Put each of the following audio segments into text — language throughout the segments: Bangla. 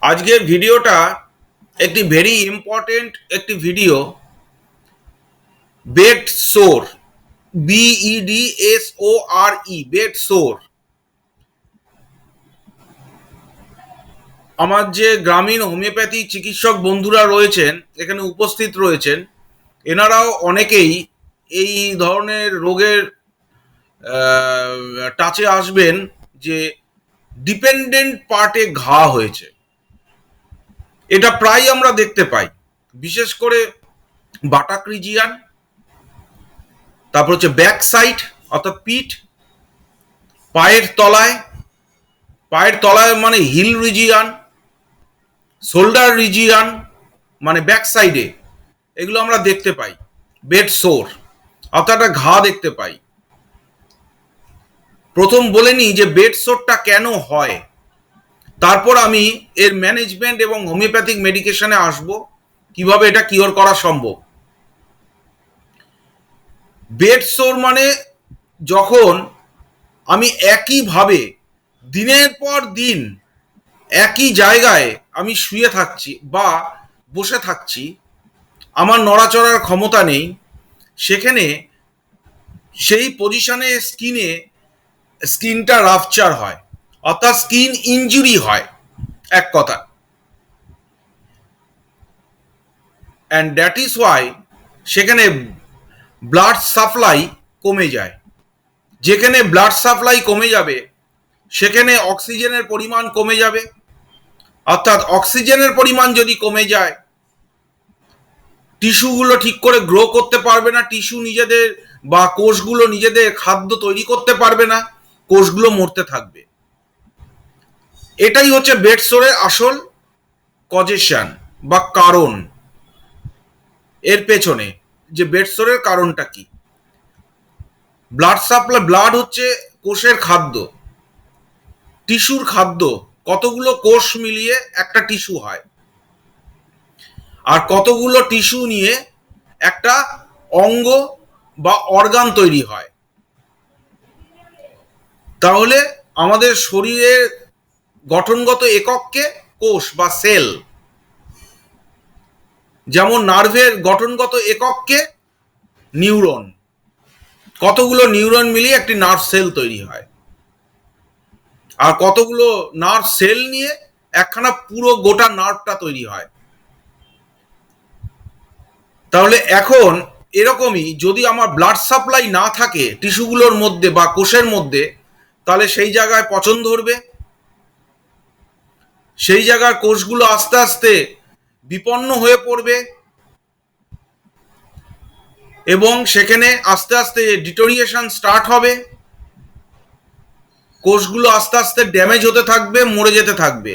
আজকের ভিডিওটা একটি ভেরি ইম্পর্টেন্ট একটি ভিডিও। বেড সোর, BEDSORE, বেড সোর। আমার যে গ্রামীণ হোমিওপ্যাথি চিকিৎসক বন্ধুরা রয়েছেন, এখানে উপস্থিত রয়েছেন, এনারাও অনেকেই এই ধরনের রোগের টাচে আসবেন যে ডিপেন্ডেন্ট পার্টে ঘা হয়েছে। এটা প্রায় আমরা দেখতে পাই, বিশেষ করে বাটাক রিজিয়ান, তারপর হচ্ছে ব্যাক সাইড অর্থাৎ পিঠ, পায়ের তলায়, পায়ের তলায় মানে হিল রিজিয়ান, শোল্ডার রিজিয়ান মানে ব্যাক সাইডে, এগুলো আমরা দেখতে পাই। বেড সোর অর্থাৎ একটা ঘা দেখতে পাই। প্রথম বলে নিই যে বেড সোরটা কেন হয়, তারপর আমি এর ম্যানেজমেন্ট এবং হোমিওপ্যাথিক মেডিকেশনে আসব, কিভাবে এটা কিওর করা সম্ভব। বেড সোর মানে যখন আমি একইভাবে দিনের পর দিন একই জায়গায় আমি শুয়ে থাকছি বা বসে থাকছি, আমার নড়াচড়ার ক্ষমতা নেই, সেখানে সেই পজিশনে স্কিনটা রাপচার হয়, অর্থাৎ স্কিন ইনজুরি হয় এক কথা। অ্যান্ড দ্যাট ইজ ওয়াই সেখানে ব্লাড সাপ্লাই কমে যায়। যেখানে ব্লাড সাপ্লাই কমে যাবে সেখানে অক্সিজেনের পরিমাণ কমে যাবে, অর্থাৎ অক্সিজেনের পরিমাণ যদি কমে যায়, টিস্যুগুলো ঠিক করে গ্রো করতে পারবে না, টিস্যু নিজেদের বা কোষগুলো নিজেদের খাদ্য তৈরি করতে পারবে না, কোষগুলো মরতে থাকবে। এটাই হচ্ছে বেড সোরের আসল কজেশন বা কারণ। এর পেছনে যে বেড সোরের কারণটা কি, ব্লাড সাপ্লাই, ব্লাড হচ্ছে কোষের খাদ্য, টিস্যুর খাদ্য। কতগুলো কোষ মিলিয়ে একটা টিস্যু হয়, আর কতগুলো টিস্যু নিয়ে একটা অঙ্গ বা অর্গান তৈরি হয়। তাহলে আমাদের শরীরের গঠনগত একককে কোষ বা সেল, যেমন নার্ভের গঠনগত একককে নিউরন, কতগুলো নিউরন মিলিয়ে একটি নার্ভ সেল তৈরি হয়, আর কতগুলো নার্ভ সেল নিয়ে একখানা পুরো গোটা নার্ভটা তৈরি হয়। তাহলে এখন এরকমই যদি আমার ব্লাড সাপ্লাই না থাকে টিস্যুগুলোর মধ্যে বা কোষের মধ্যে, তাহলে সেই জায়গায় পচন ধরবে, সেই জায়গার কোষগুলো আস্তে আস্তে বিপন্ন হয়ে পড়বে এবং সেখানে আস্তে আস্তে ডিটোরিয়েশন স্টার্ট হবে, কোষগুলো আস্তে আস্তে ড্যামেজ হতে থাকবে, মরে যেতে থাকবে।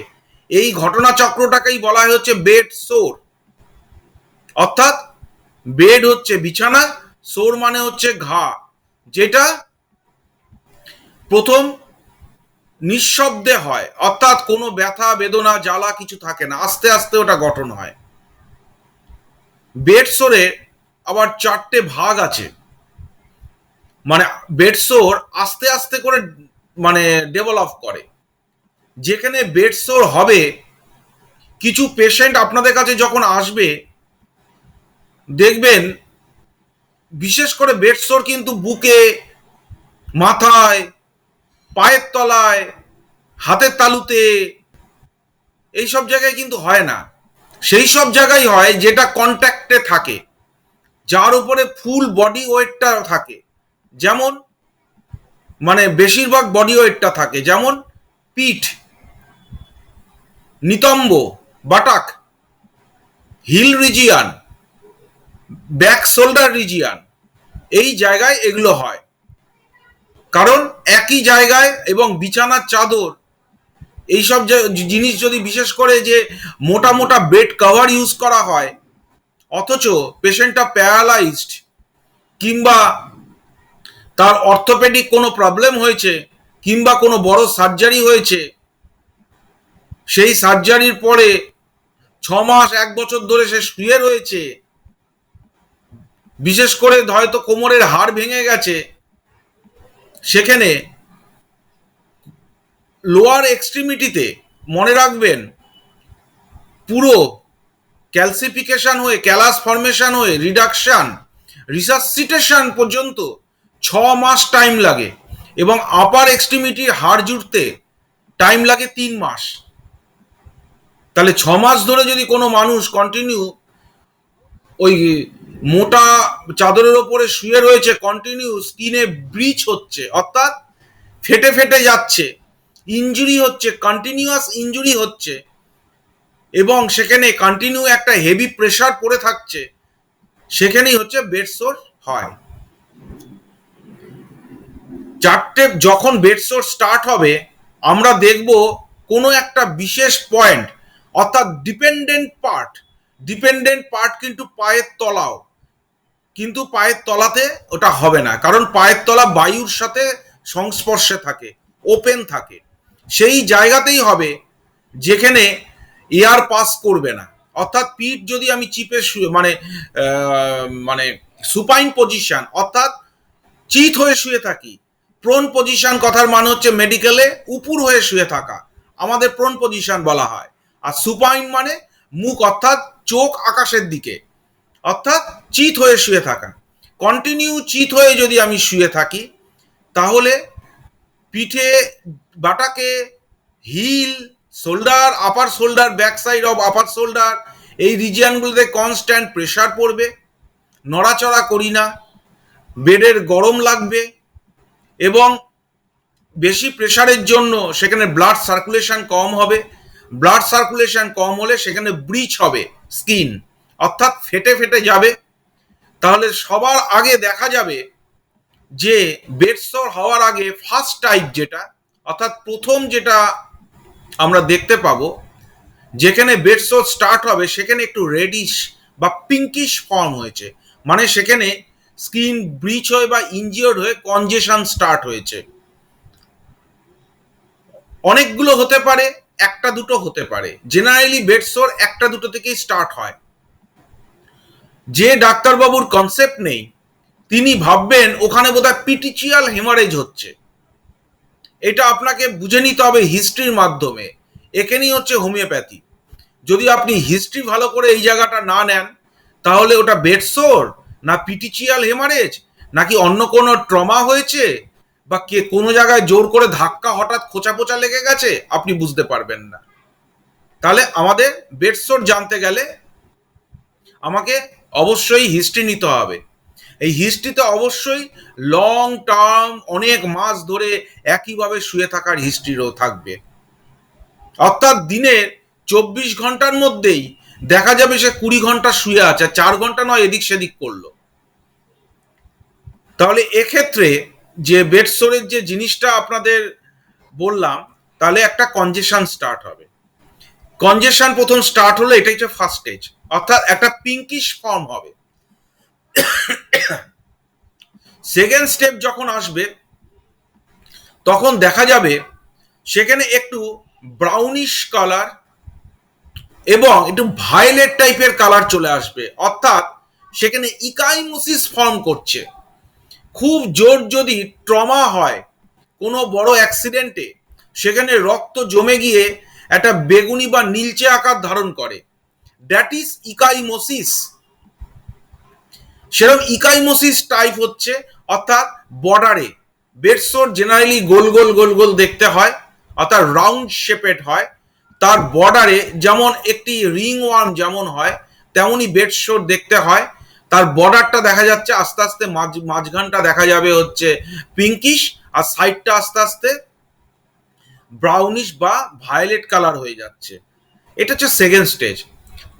এই ঘটনা চক্রটাকেই বলা হচ্ছে বেড সোর। অর্থাৎ বেড হচ্ছে বিছানা, সোর মানে হচ্ছে ঘা, যেটা প্রথম নিঃশব্দে হয়, অর্থাৎ কোনো ব্যথা বেদনা জ্বালা কিছু থাকে না, আস্তে আস্তে ওটা গঠন হয়। বেড সোরে আবার চারটে ভাগ আছে, মানে বেড সোর আস্তে আস্তে করে মানে ডেভেলপ করে। যেখানে বেড সোর হবে, কিছু পেশেন্ট আপনাদের কাছে যখন আসবে দেখবেন, বিশেষ করে বেড সোর কিন্তু বুকে, মাথায়, পায়ের তলায়, হাতের তালুতে, এই সব জায়গায় কিন্তু হয় না। সেই সব জায়গায় হয় যেটা কন্ট্যাক্টে থাকে, যার উপরে ফুল বডি ওয়েটটা থাকে, যেমন মানে বেশিরভাগ বডি ওয়েটটা থাকে, যেমন পিঠ, নিতম্ব, buttock, heel region, back shoulder region, এই জায়গায় এগুলো হয়। কারণ একই জায়গায় এবং বিছানার চাদর, এইসব জিনিস যদি বিশেষ করে যে মোটা মোটা বেড কভার ইউজ করা হয়, অথচ পেশেন্টটা প্যারালাইজড কিংবা তার অর্থোপেডিক কোনো প্রবলেম হয়েছে কিংবা কোনো বড় সার্জারি হয়েছে, সেই সার্জারির পরে 6 মাস 1 বছর ধরে সে শুয়ে রয়েছে, বিশেষ করে হয়তো কোমরের হাড় ভেঙে গেছে, সেখানে লোয়ার এক্সট্রিমিটিতে মনে রাখবেন পুরো ক্যালসিফিকেশন হয়ে, ক্যালাস ফর্মেশন হয়ে, রিডাকশন, রিসাসিটেশন পর্যন্ত 6 মাস টাইম লাগে, এবং আপার এক্সট্রিমিটির হাড় জুড়তে টাইম লাগে 3 মাস। তাহলে 6 মাস ধরে যদি কোনো মানুষ কন্টিনিউ ওই মোটা চাদরের ওপরে শুয়ে রয়েছে, কন্টিনিউ স্কিনে ব্রিচ হচ্ছে, অর্থাৎ ফেটে ফেটে যাচ্ছে, ইনজুরি হচ্ছে, কন্টিনিউয়াস ইনজুরি হচ্ছে, এবং সেখানে কন্টিনিউ একটা হেভি প্রেসার পড়ে থাকছে, সেখানেই হচ্ছে বেডসোর হয়। যখন বেডসোর স্টার্ট হবে, আমরা দেখব কোনো একটা বিশেষ পয়েন্ট, অর্থাৎ ডিপেন্ডেন্ট পার্ট কিন্তু পায়ের তলাও, কিন্তু পায়ের তলাতে ওটা হবে না, কারণ পায়ের তলা বায়ুর সাথে সংস্পর্শে থাকে, ওপেন থাকে, সেই জায়গাতেই হবে যেখানে এয়ার পাস করবে না। অর্থাৎ পিঠ যদি আমি চিপে শুয়ে মানে সুপাইন পজিশন, অর্থাৎ চিত হয়ে শুয়ে থাকি, প্রোন পজিশন কথার মানে হচ্ছে মেডিকেলে উপুর হয়ে শুয়ে থাকা, আমাদের প্রোন পজিশন বলা হয়। আর সুপাইন মানে মুখ, অর্থাৎ চোখ আকাশের দিকে, অর্থাৎ চিত হয়ে শুয়ে থাকা। কন্টিনিউ চিত হয়ে যদি আমি শুয়ে থাকি, তাহলে পিঠে, বাটাকে, heel, shoulder, upper shoulder, back side of upper shoulder, এই রিজিয়নগুলোতে কনস্ট্যান্ট প্রেশার পড়বে, নড়াচড়া করি না, বেডের গরম লাগবে, এবং বেশি প্রেশারের জন্য সেখানে ব্লাড সার্কুলেশন কম হবে। ব্লাড সার্কুলেশন কম হলে সেখানে ব্রিচ হবে স্কিন, অর্থাৎ ফেটে ফেটে যাবে। তাহলে সবার আগে দেখা যাবে যে বেডসোর হওয়ার আগে ফার্স্ট টাইপ যেটা, অর্থাৎ প্রথম যেটা আমরা দেখতে পাবো, যেখানে বেডসোর স্টার্ট হবে সেখানে একটু রেডিশ বা পিঙ্কিশ ফর্ম হয়েছে, মানে সেখানে স্কিন ব্রিচ হয়ে বা ইনজিওর্ড হয়ে কনজেশন স্টার্ট হয়েছে। অনেকগুলো হতে পারে, একটা দুটো হতে পারে, জেনারেলি বেডসোর একটা দুটো থেকেই স্টার্ট হয়। যে ডাক্তারবাবুর কনসেপ্ট নেই, তিনি ভাববেন ওখানে বোধহয় পিটিচিয়াল হেমারেজ হচ্ছে। এটা আপনাকে বুঝে নিতে হবে হিস্ট্রির মাধ্যমে। এখানেই হচ্ছে হোমিওপ্যাথি। যদি আপনি হিস্ট্রি ভালো করে এই জায়গাটা না নেন, তাহলে ওটা বেডসোর না পিটিচিয়াল হেমারেজ, নাকি অন্য কোনো ট্রমা হয়েছে, বা কে কোনো জায়গায় জোর করে ধাক্কা হঠাৎ খোঁচা পোচা লেগে গেছে, আপনি বুঝতে পারবেন না। তাহলে আমাদের বেডসোর জানতে গেলে আমাকে অবশ্যই হিস্ট্রি নিতে হবে। এই হিস্ট্রিতে অবশ্যই লং টার্ম, অনেক মাস ধরে একইভাবে শুয়ে থাকার হিস্ট্রিও থাকবে, অর্থাৎ দিনের 24 ঘন্টার মধ্যেই দেখা যাবে সে 20 ঘন্টা শুয়ে আছে, 4 ঘন্টা নয় এদিক সেদিক করলো। তাহলে এক্ষেত্রে যে বেডসোরের যে জিনিসটা আপনাদের বললাম, তাহলে একটা কনজেশন স্টার্ট হবে। কনজেশন প্রথম স্টার্ট হলো, এটাই হচ্ছে ফার্স্ট স্টেজ, অর্থাৎ একটা পিঙ্কিশ ফর্ম হবে। সেকেন্ড স্টেপ যখন আসবে, তখন দেখা যাবে সেখানে একটু ব্রাউনিশ কালার এবং একটু ভায়োলেট টাইপের কালার চলে আসবে, অর্থাৎ সেখানে ইকাইমোসিস ফর্ম করছে। খুব জোর যদি ট্রমা হয় কোনো বড় অ্যাক্সিডেন্টে, সেখানে রক্ত জমে গিয়ে একটা বেগুনি বা নীলচে আকার ধারণ করে, দ্যাট ইজ ইকাইমোসিস। সেরকম ইকাইমোসিস টাইপ হচ্ছে, অর্থাৎ বর্ডারে বেডসোর জেনারেলি গোল গোল গোল গোল দেখতে হয়, অর্থাৎ রাউন্ড শেপেড হয়। তার বর্ডারে যেমন একটি রিং ওয়ার্ম যেমন হয়, তেমনই বেডসোর দেখতে হয়। তার বর্ডারটা দেখা যাচ্ছে আস্তে আস্তে, মাঝখানটা দেখা যাবে হচ্ছে পিঙ্কিশ, আর সাইডটা আস্তে আস্তে ব্রাউনিশ বা ভায়োলেট কালার হয়ে যাচ্ছে। এটা হচ্ছে সেকেন্ড স্টেজ।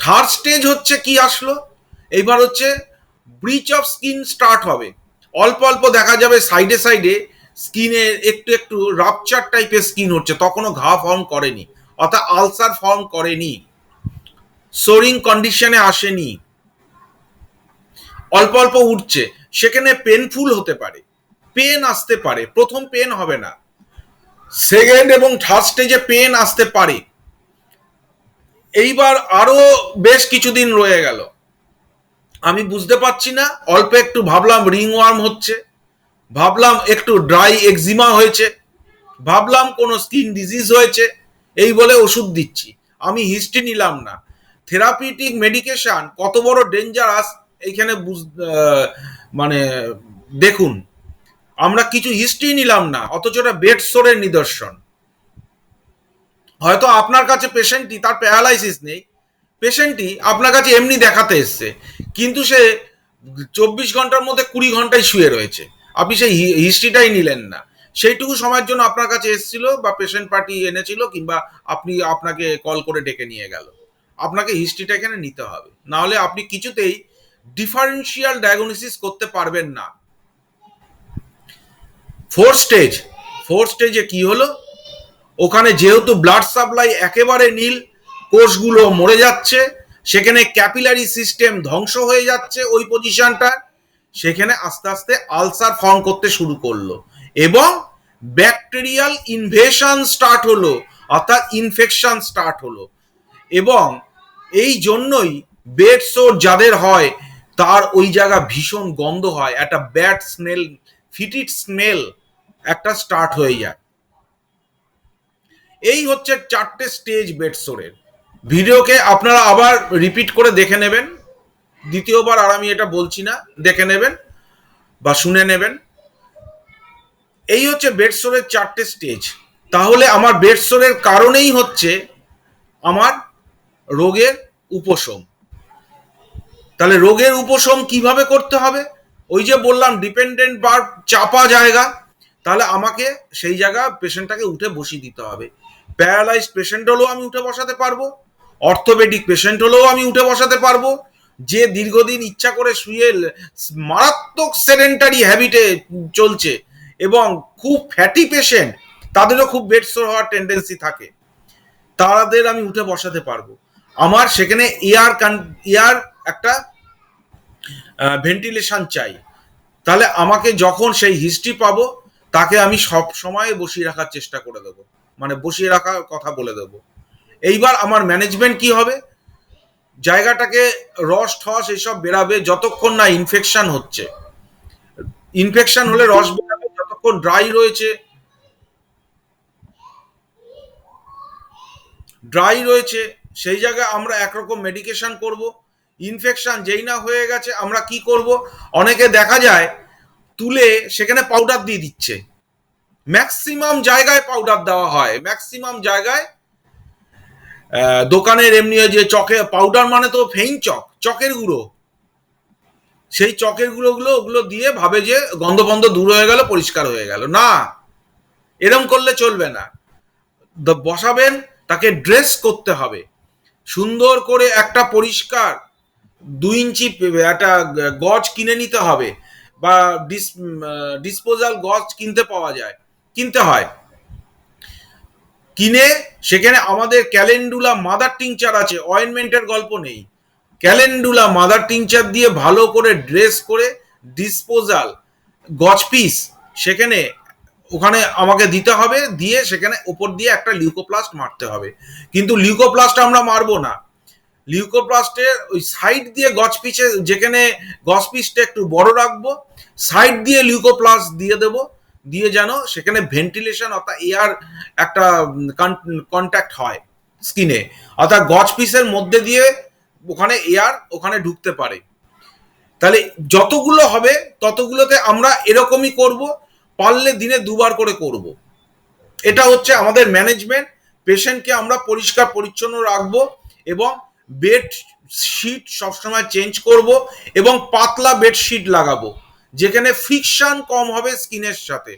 থার্ড স্টেজ হচ্ছে কি আসলো, এইবার হচ্ছে ব্রিচ অফ স্কিন স্টার্ট হবে। অল্প অল্প দেখা যাবে সাইডে সাইডে স্কিনে একটু একটু রাপচার টাইপের স্কিন হচ্ছে, তখনও ঘা ফর্ম করেনি, অর্থাৎ আলসার ফর্ম করেনি, সোরিং কন্ডিশনে আসেনি, অল্প অল্প উঠছে। সেখানে পেনফুল হতে পারে, পেন আসতে পারে, প্রথম পেন হবে না, সেকেন্ড এবং থার্ড স্টেজে পেন আসতে পারে। এইবার আরো বেশ কিছুদিন রয়ে গেল, আমি বুঝতে পারছি না, অল্প একটু ভাবলাম রিং ওয়ার্ম হচ্ছে, ভাবলাম একটু ড্রাই এক্সিমা হয়েছে, ভাবলাম কোনো স্কিন ডিজিজ হয়েছে, এই বলে ওষুধ দিচ্ছি, আমি হিস্ট্রি নিলাম না। থেরাপিউটিক মেডিকেশন কত বড় ডেঞ্জারাস এইখানে মানে দেখুন, আমরা কিছু হিস্ট্রি নিলাম না, অথচ এটা বেড সোরের নিদর্শন। হয়তো আপনার কাছে পেশেন্টটি, তার প্যারালাইসিস নেই, পেশেন্টটি আপনার কাছে এমনি দেখাতে এসছে, কিন্তু সে 24 ঘন্টার মধ্যে 20 ঘন্টায় শুয়ে রয়েছে, আপনি সেই হিস্ট্রিটাই নিলেন না। সেইটুকু সময়ের জন্য আপনার কাছে এসেছিল বা পেশেন্ট পার্টি এনেছিল, কিংবা আপনাকে কল করে ডেকে নিয়ে গেল। আপনাকে হিস্ট্রিটা এখানে নিতে হবে, না হলে আপনি কিছুতেই ডিফারেন্সিয়াল ডায়াগনোসিস করতে পারবেন না। ফোর্থ স্টেজে কি হলো, ওখানে যেহেতু ব্লাড সাপ্লাই একেবারে নীল, কোষগুলো মরে যাচ্ছে, সেখানে ক্যাপিলারি সিস্টেম ধ্বংস হয়ে যাচ্ছে ওই পজিশনটা, সেখানে আস্তে আস্তে আলসার ফর্ম করতে শুরু করলো এবং ব্যাকটেরিয়াল ইনভেশন স্টার্ট হলো, অর্থাৎ ইনফেকশন স্টার্ট হলো। এবং এই জন্যই বেড সোর যাদের হয় তার ওই জায়গা ভীষণ গন্ধ হয়, একটা ব্যাড স্মেল, ফিটিড স্মেল একটা স্টার্ট হয়ে যায়। এই হচ্ছে 4টে স্টেজ বেড সোরের। ভিডিওকে আপনারা আবার রিপিট করে দেখে নেবেন, দ্বিতীয়বার আর আমি এটা বলছি না, দেখে নেবেন বা শুনে নেবেন। এই হচ্ছে বেড সোরের 4টে স্টেজ। তাহলে আমার বেড সোরের কারণেই হচ্ছে আমার রোগের উপশম। তাহলে রোগের উপশম কিভাবে করতে হবে? ওই যে বললাম ডিপেন্ডেন্ট বা চাপা জায়গা, তাহলে আমাকে সেই জায়গা পেশেন্টটাকে উঠে বসিয়ে দিতে হবে। প্যারালাইজড পেশেন্ট হলেও আমি উঠে বসাতে পারবো, অর্থোপেডিক পেশেন্ট হলেও আমি উঠে বসাতে পারবো, যে দীর্ঘদিন ইচ্ছা করে শুয়ে মারাত্মক সেডেন্টারি হ্যাবিটে চলছে এবং খুব ফ্যাটি পেশেন্ট, তাদেরও খুব বেড সোর হওয়ার টেন্ডেন্সি থাকে, তাদের আমি উঠে বসাতে পারবো। আমার সেখানে এয়ার একটা ভেন্টিলেশন চাই। তাহলে আমাকে যখন সেই হিস্ট্রি পাবো, তাকে আমি সব সময় বসিয়ে রাখার চেষ্টা করে দেবো, মানে বসিয়ে রাখার কথা বলে দেবো। এইবার আমার ম্যানেজমেন্ট কি হবে, জায়গাটাকে রস ঠস এসব বেরাবে যতক্ষণ না ইনফেকশন হচ্ছে। ইনফেকশন হলে রস বেরাবে, যতক্ষণ ড্রাই রয়েছে সেই জায়গায় আমরা একরকম মেডিকেশন করব। ইনফেকশন যেই না হয়ে গেছে আমরা কি করব, অনেকে দেখা যায় তুলে সেখানে পাউডার দিয়ে দিচ্ছে, ম্যাক্সিমাম জায়গায় পাউডার দেওয়া হয়, ম্যাক্সিমাম জায়গায় দোকানের এমনি যে চকে পাউডার, মানে তো ফেইন চকের গুঁড়ো, সেই চকের গুঁড়োগুলো ওগুলো দিয়ে ভাবে যে গন্ধ বন্ধ দূর হয়ে গেল, পরিষ্কার হয়ে গেল। না, এরম করলে চলবে না। বসাবেন, তাকে ড্রেস করতে হবে সুন্দর করে, একটা পরিষ্কার 2 ইঞ্চি একটা গজ কিনে নিতে হবে, বা ডিসপোজাল গজ কিনতে হয়, কিনে সেখানে আমাদের ক্যালেন্ডুলা মাদার টিংচার আছে, অয়েনমেন্টের গল্প নেই, ক্যালেন্ডুলা মাদার টিংচার দিয়ে ভালো করে ড্রেস করে ডিসপোজাল গজ পিস সেখানে ওখানে আমাকে দিতে হবে, দিয়ে সেখানে উপর দিয়ে একটা লিউকোপ্লাস্ট মারতে হবে। কিন্তু লিউকোপ্লাস্ট আমরা মারবো না, লিউকোপ্লাস্টের ওই সাইড দিয়ে গজ পিসে, যেখানে গজ পিসটা একটু বড় রাখবো, সাইড দিয়ে লিউকোপ্লাস্ট দিয়ে দেবো, দিয়ে যেন সেখানে ভেন্টিলেশন অর্থাৎ এয়ার একটা কন্ট্যাক্ট হয় স্কিনে, অর্থাৎ গজ পিসের মধ্যে দিয়ে ওখানে এয়ার ওখানে ঢুকতে পারে। তাহলে যতগুলো হবে ততগুলোতে আমরা এরকমই করব, পারলে দিনে 2বার করে করব। এটা হচ্ছে আমাদের ম্যানেজমেন্ট। পেশেন্টকে আমরা পরিষ্কার পরিচ্ছন্ন রাখবো এবং বেড শিট সবসময় চেঞ্জ করব এবং পাতলা বেডশিট লাগাবো, যেখানে ফ্রিকশন কম হবে স্কিনের সাথে।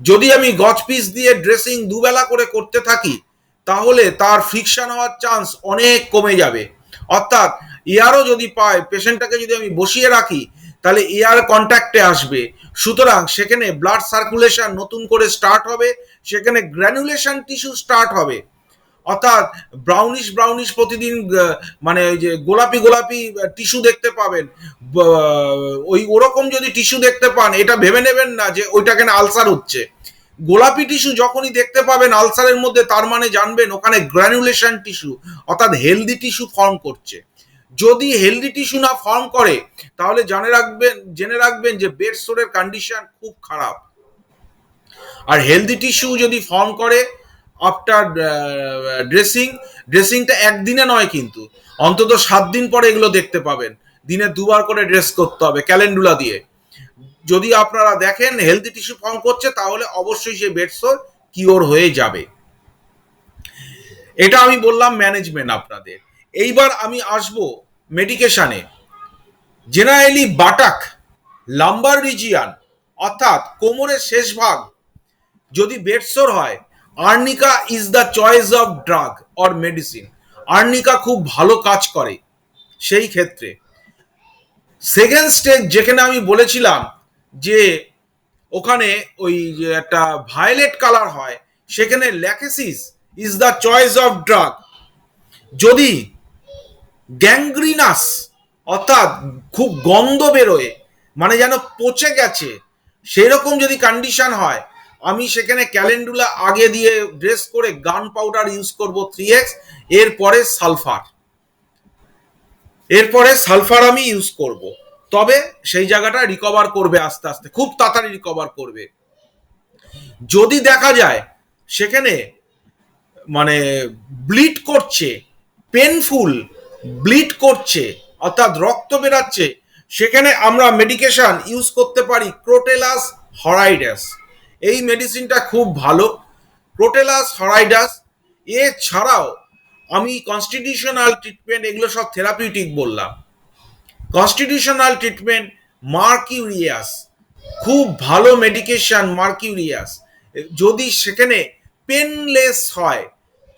যদি আমি গজ পিস দিয়ে ড্রেসিং 2 বেলা করে করতে থাকি, তাহলে তার ফ্রিকশন হওয়ার চান্স অনেক কমে যাবে। অর্থাৎ এয়ারও যদি পায়, পেশেন্টটাকে যদি আমি বসিয়ে রাখি, তাহলে এয়ার কন্ট্যাক্টে আসবে, সুতরাং সেখানে ব্লাড সার্কুলেশন নতুন করে স্টার্ট হবে, সেখানে গ্র্যানুলেশন টিস্যু স্টার্ট হবে, অর্থাৎ ব্রাউনিশ প্রতিদিন, মানে ওই যে গোলাপি টিস্যু দেখতে পাবেন। ওই ওরকম যদি টিস্যু দেখতে পান, এটা ভেবে নেবেন না যে ওইটা কেন আলসার হচ্ছে। গোলাপি টিস্যু যখনই দেখতে পাবেন আলসারের মধ্যে, তার মানে জানবেন ওখানে গ্র্যানুলেশন টিস্যু অর্থাৎ হেলদি টিস্যু ফর্ম করছে। যদি হেলদি টিস্যু না ফর্ম করে, তাহলে জেনে রাখবেন যে বেড সোরের কন্ডিশন খুব খারাপ। আর হেলদি টিস্যু যদি ফর্ম করে, আফটার ড্রেসিংটা একদিনে নয়, কিন্তু অন্তত 7 দিন পরে এগুলো দেখতে পাবেন। দিনে 2বার করে ড্রেস করতে হবে ক্যালেন্ডুলা দিয়ে। যদি আপনারা দেখেন হেলদি টিস্যু ফর্ম করছে, তাহলে অবশ্যই সেই বেডসোর কিওর হয়ে যাবে। এটা আমি বললাম ম্যানেজমেন্ট আপনাদের। এইবার আমি আসব মেডিকেশনে। জেনারেলি বাটাক, লাম্বার রিজিয়ান অর্থাৎ কোমরের শেষ ভাগ যদি বেডসোর হয়, arnica is the choice of drug or medicine. Arnica খুব ভালো কাজ করে সেই ক্ষেত্রে। সেকেন্ড স্টেজ যেখানে আমি বলেছিলাম যে ওখানে ওই যে একটা ভায়োলেট কালার হয়, সেখানে Lachesis is the choice of drug. যদি গ্যাংগ্রিনাস অর্থাৎ খুব গন্ধ বেরোয়, মানে যেন পচে গেছে, সেই রকম যদি কন্ডিশন হয়, আমি সেখানে ক্যালেন্ডুলা আগে দিয়ে ড্রেস করে গান পাউডার ইউজ করব 3x, এরপরে সালফার আমি ইউজ করব। তবে সেই জায়গাটা রিকভার করবে আস্তে আস্তে, খুব তাড়াতাড়ি রিকভার করবে। যদি দেখা যায় সেখানে মানে ব্লিড করছে, পেনফুল ব্লিড করছে অর্থাৎ রক্ত বেরাচ্ছে, সেখানে আমরা মেডিকেশন ইউজ করতে পারি ক্রোটেলাস হরাইডাস। এই মেডিসিনটা খুব ভালো, ক্রোটেলাস হরাইডাস। এছাড়াও আমি কনস্টিটিউশনাল ট্রিটমেন্ট, এগুলো সব থেরাপিউটিক বললাম। কনস্টিটিউশনাল ট্রিটমেন্ট মার্কিউরিয়াস, খুব ভালো মেডিকেশন মার্কিউরিয়াস। যদি সেখানে পেনলেস হয়,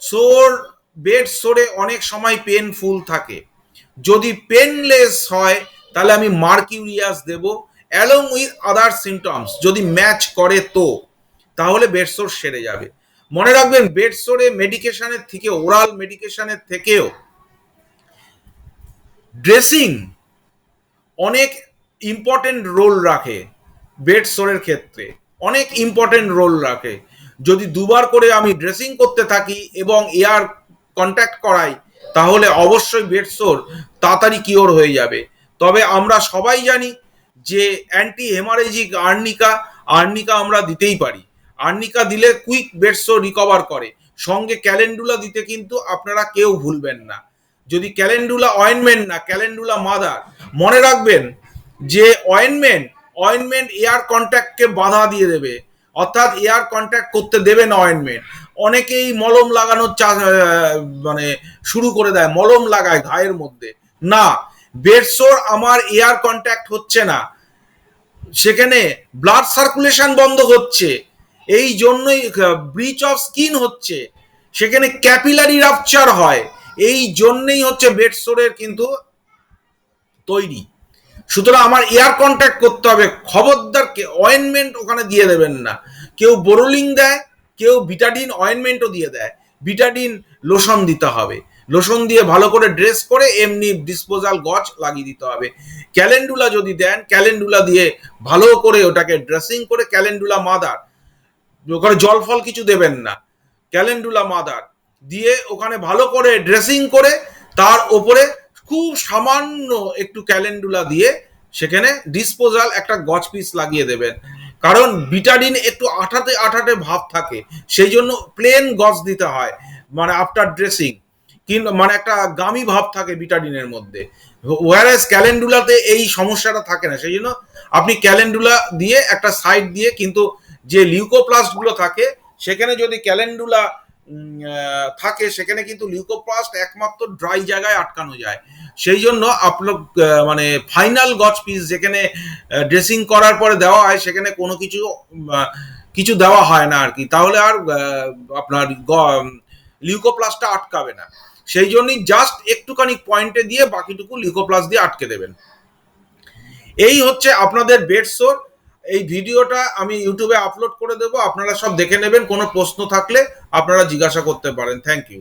সোর বেড সোরে অনেক সময় পেনফুল থাকে, যদি পেনলেস হয় তাহলে আমি মার্কিউরিয়াস দেব অ্যালং উইথ আদার সিমটমস। যদি ম্যাচ করে তো তাহলে বেডসোর সেরে যাবে। মনে রাখবেন বেডসোরে মেডিকেশনের থেকে, ওরাল মেডিকেশনের থেকেও ড্রেসিং অনেক ইম্পর্টেন্ট রোল রাখে। বেড সোরের ক্ষেত্রে অনেক ইম্পর্টেন্ট রোল রাখে। যদি 2বার করে আমি ড্রেসিং করতে থাকি এবং এয়ার কন্ট্যাক্ট করাই, তাহলে অবশ্যই বেড সোর তাড়াতাড়ি কিওর হয়ে যাবে। তবে আমরা সবাই জানি যে অ্যান্টি হেমারেজিক আর্নিকা আমরা দিতেই পারি। আর্নিকা দিলে কুইক বেড সোর রিকভার করে। সঙ্গে ক্যালেন্ডুলা দিতে কিন্তু আপনারা কেউ ভুলবেন না। যদি ক্যালেন্ডুলা অয়েনমেন্ট না, ক্যালেন্ডুলা মাদার। মনে রাখবেন যে অয়েনমেন্ট এয়ার কন্ট্যাক্টকে বাধা দিয়ে দেবে, অর্থাৎ এয়ার কন্ট্যাক্ট করতে দেবে না অয়েনমেন্ট। অনেকেই মলম লাগানোর মানে শুরু করে দেয়, মলম লাগায় ঘায়ের মধ্যে। না, বেডসোর আমার এয়ার কন্ট্যাক্ট হচ্ছে না, সেখানে ব্লাড সার্কুলেশন বন্ধ হচ্ছে, এই জন্যই ব্রিচ অফ স্কিন হচ্ছে, সেখানে ক্যাপিলারি রাপচার হয়, এই জন্যই হচ্ছে বেডসোরের কিন্তু তৈরি। সুতরাং আমার এয়ার কন্ট্যাক্ট করতে হবে। খবরদার অয়েনমেন্ট ওখানে দিয়ে দেবেন না। কেউ বোরোলিং দেয়, কেউ বিটাডিন অয়েনমেন্টও দিয়ে দেয়। বিটাডিন লোশন দিতে হবে, লোশন দিয়ে ভালো করে ড্রেস করে এমনি ডিসপোজাল গজ লাগিয়ে দিতে হবে। ক্যালেন্ডুলা যদি দেন, ক্যালেন্ডুলা দিয়ে ভালো করে ওটাকে ড্রেসিং করে, ক্যালেন্ডুলা মাদার, ওখানে জল ফল কিছু দেবেন না, ক্যালেন্ডুলা মাদার দিয়ে ওখানে ভালো করে ড্রেসিং করে, তার ওপরে খুব সামান্য একটু ক্যালেন্ডুলা দিয়ে সেখানে ডিসপোজাল একটা গজ পিস লাগিয়ে দেবেন। কারণ বিটাডিন একটু আঠাতে আঠাতে ভাব থাকে, সেই জন্য প্লেন গজ দিতে হয়, মানে আফটার ড্রেসিং, কিন্তু মানে একটা গামি ভাব থাকে বিটাডিনের মধ্যে। ওয়ারেস ক্যালেন্ডুলাতে এই সমস্যাটা থাকে না, সেই জন্য আপনি ক্যালেন্ডুলা দিয়ে একটা সাইড দিয়ে, কিন্তু যে লিউকোপ্লাস্ট গুলো থাকে সেখানে যদি ক্যালেন্ডুলা থাকে, সেখানে কিন্তু লিউকোপ্লাস্ট একমাত্র ড্রাই জায়গায় আটকানো যায়। সেই জন্য আপনার মানে ফাইনাল গজ পিস যেখানে ড্রেসিং করার পরে দেওয়া হয়, সেখানে কোনো কিছু দেওয়া হয় না আর কি, তাহলে আর আপনার লিউকোপ্লাস্টটা আটকাবে না। সেই জন্যই জাস্ট একটুখানি পয়েন্টে দিয়ে বাকিটুকু লিউকোপ্লাস্ট দিয়ে আটকে দেবেন। এই হচ্ছে আপনাদের বেডসোর। এই ভিডিওটা আমি ইউটিউবে আপলোড করে দেবো, আপনারা সব দেখে নেবেন। কোনো প্রশ্ন থাকলে আপনারা জিজ্ঞাসা করতে পারেন। Thank you.